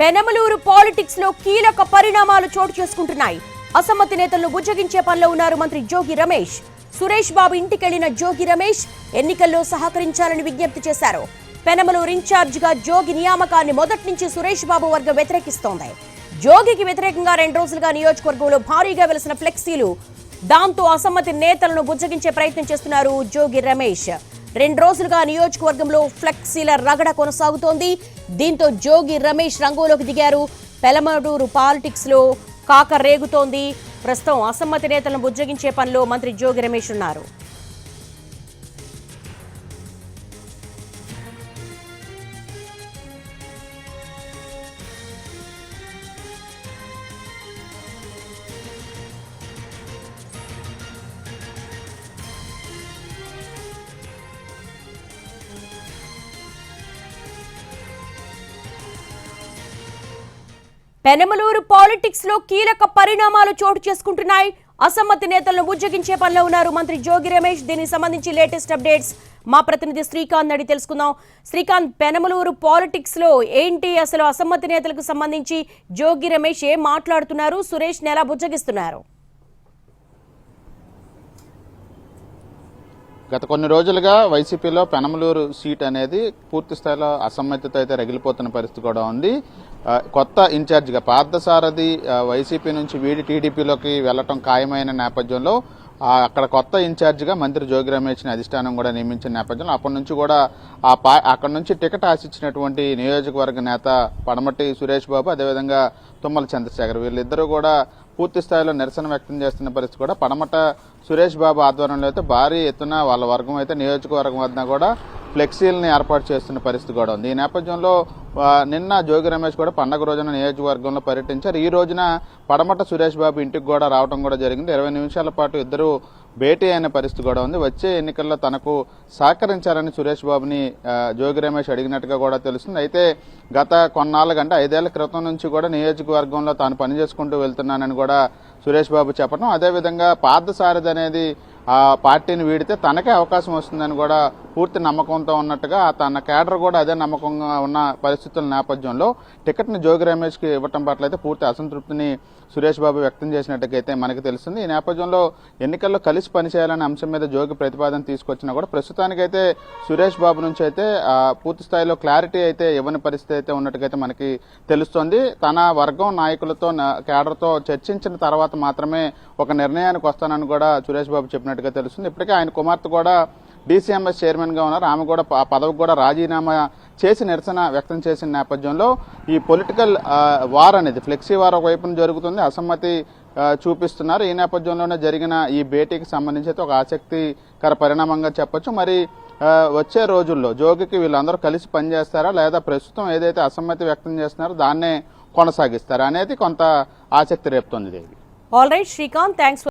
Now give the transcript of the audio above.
Penamaluru politics లో కీలక పరిణామాలు చోటు చేసుకుంటున్నాయి. అసమ్మతి నేతలను బుజ్జగించే పనిలో ఉన్నారు మంత్రి జోగి రమేష్. సురేష్ బాబు ఇంటికెళ్లిన జోగి రమేష్ ఎన్నికల్లో సహకరించాలని విజ్ఞప్తి చేశారు. పెనమలూరు ఇన్ఛార్జ్ గా జోగి నియామకాన్ని మొదటి నుంచి సురేష్ బాబు వర్గం వ్యతిరేకిస్తోంది. జోగికి వ్యతిరేకంగా 2 రోజులుగా నియోజకవర్గంలో భారీగా వెలిసిన ఫ్లెక్సీలు, దాంతో అసమ్మతి నేతలను బుజ్జగించే ప్రయత్నం చేస్తున్నారు జోగి రమేష్. 2 రోజులుగా నియోజకవర్గంలో ఫ్లెక్సీల రగడ కొనసాగుతోంది. దీంతో జోగి రమేష్ రంగంలోకి దిగారు. పెనమలూరు పాలిటిక్స్ లో కాక రేగుతోంది. ప్రస్తుతం అసమ్మతి నేతలను బుజ్జగించే పనిలో మంత్రి జోగి రమేష్ ఉన్నారు. పెనమలూరు పాలిటిక్స్ లో కీలక పరిణామాలు చోటు చేసుకుంటున్నాయి. అసమ్మతి నేతలను బుజ్జగించే పనిలో ఉన్నారు మంత్రి జోగి రమేష్. దీనికి సంబంధించి లేటెస్ట్ అప్డేట్స్ మా ప్రతినిధి శ్రీకాంత్ అడిగి తెలుసుకుందాం. శ్రీకాంత్, పెనమలూరు పాలిటిక్స్ లో ఏంటి అసలు అసమ్మతి నేతలకు సంబంధించి జోగి రమేష్ ఏం మాట్లాడుతున్నారు? సురేష్ ని ఎలా బుజ్జగిస్తున్నారు? గత కొన్ని రోజులుగా వైసీపీలో పెనమలూరు సీట్ అనేది పూర్తి స్థాయిలో అసమ్మతితో అయితే రగిలిపోతున్న పరిస్థితి కూడా ఉంది. కొత్త ఇన్ఛార్జిగా పార్థసారథి వైసీపీ నుంచి వీడి టీడీపీలోకి వెళ్లటం ఖాయమైన నేపథ్యంలో అక్కడ కొత్త ఇన్ఛార్జిగా మంత్రి జోగి రమేష్ని అధిష్టానం కూడా నియమించిన నేపథ్యంలో అప్పటి నుంచి కూడా అక్కడ నుంచి టికెట్ ఆశించినటువంటి నియోజకవర్గ నేత పడమటి సురేష్ బాబు, అదేవిధంగా తుమ్మల చంద్రశేఖర్, వీళ్ళిద్దరూ కూడా పూర్తి స్థాయిలో నిరసన వ్యక్తం చేస్తున్న పరిస్థితి కూడా పడమట సురేష్ బాబు ఆధ్వర్యంలో అయితే భారీ ఎత్తున వాళ్ళ వర్గం అయితే నియోజకవర్గం వద్ద కూడా ఫ్లెక్సీలని ఏర్పాటు చేస్తున్న పరిస్థితి కూడా ఉంది. ఈ నేపథ్యంలో నిన్న జోగి రమేష్ కూడా పండగ రోజున నియోజకవర్గంలో పర్యటించారు. ఈ రోజున పడమట సురేష్ బాబు ఇంటికి కూడా రావడం కూడా జరిగింది. 20 నిమిషాల పాటు ఇద్దరు భేటీ అయిన పరిస్థితి కూడా ఉంది. వచ్చే ఎన్నికల్లో తనకు సహకరించాలని సురేష్ బాబుని జోగి రమేష్ అడిగినట్టుగా కూడా తెలుస్తుంది. అయితే గత కొన్నాళ్ళ 5 ఏళ్ల క్రితం నుంచి కూడా నియోజకవర్గంలో తాను పనిచేసుకుంటూ వెళ్తున్నానని కూడా సురేష్ బాబు చెప్పడం, అదేవిధంగా పార్థసారథి అనేది ఆ పార్టీని వీడితే తనకే అవకాశం వస్తుందని కూడా పూర్తి నమ్మకంతో ఉన్నట్టుగా తన కేడర్ కూడా అదే నమ్మకంగా ఉన్న పరిస్థితుల నేపథ్యంలో టికెట్ని జోగి రమేష్కి ఇవ్వటం పట్ల అయితే పూర్తి అసంతృప్తిని సురేష్ బాబు వ్యక్తం చేసినట్టుగైతే మనకు తెలుస్తుంది. ఈ నేపథ్యంలో ఎన్నికల్లో కలిసి పనిచేయాలనే అంశం మీద జోగి ప్రతిపాదన తీసుకొచ్చినా కూడా ప్రస్తుతానికైతే సురేష్ బాబు నుంచి అయితే పూర్తి స్థాయిలో క్లారిటీ అయితే ఇవ్వని పరిస్థితి అయితే ఉన్నట్టుగైతే మనకి తెలుస్తోంది. తన వర్గం నాయకులతో కేడర్తో చర్చించిన తర్వాత మాత్రమే ఒక నిర్ణయానికి వస్తానని కూడా సురేష్ బాబు చెప్పినట్టుగా తెలుస్తుంది. ఇప్పటికే ఆయన కుమార్తె కూడా డీసీఎంఎస్ చైర్మన్ గా ఉన్నారు. ఆమె కూడా ఆ పదవికి కూడా రాజీనామా చేసి నిరసన వ్యక్తం చేసిన నేపథ్యంలో ఈ పొలిటికల్ వార్ అనేది ఫ్లెక్సీ వార్ ఒకవైపున జరుగుతుంది, అసమ్మతి చూపిస్తున్నారు. ఈ నేపథ్యంలోనే జరిగిన ఈ భేటీకి సంబంధించి అయితే ఒక ఆసక్తికర పరిణామంగా చెప్పొచ్చు. మరి వచ్చే రోజుల్లో జోగికి వీళ్ళందరూ కలిసి పనిచేస్తారా, లేదా ప్రస్తుతం ఏదైతే అసమ్మతి వ్యక్తం చేస్తున్నారో దాన్నే కొనసాగిస్తారా అనేది కొంత ఆసక్తి రేపుతోంది. All right Srikanth, thanks.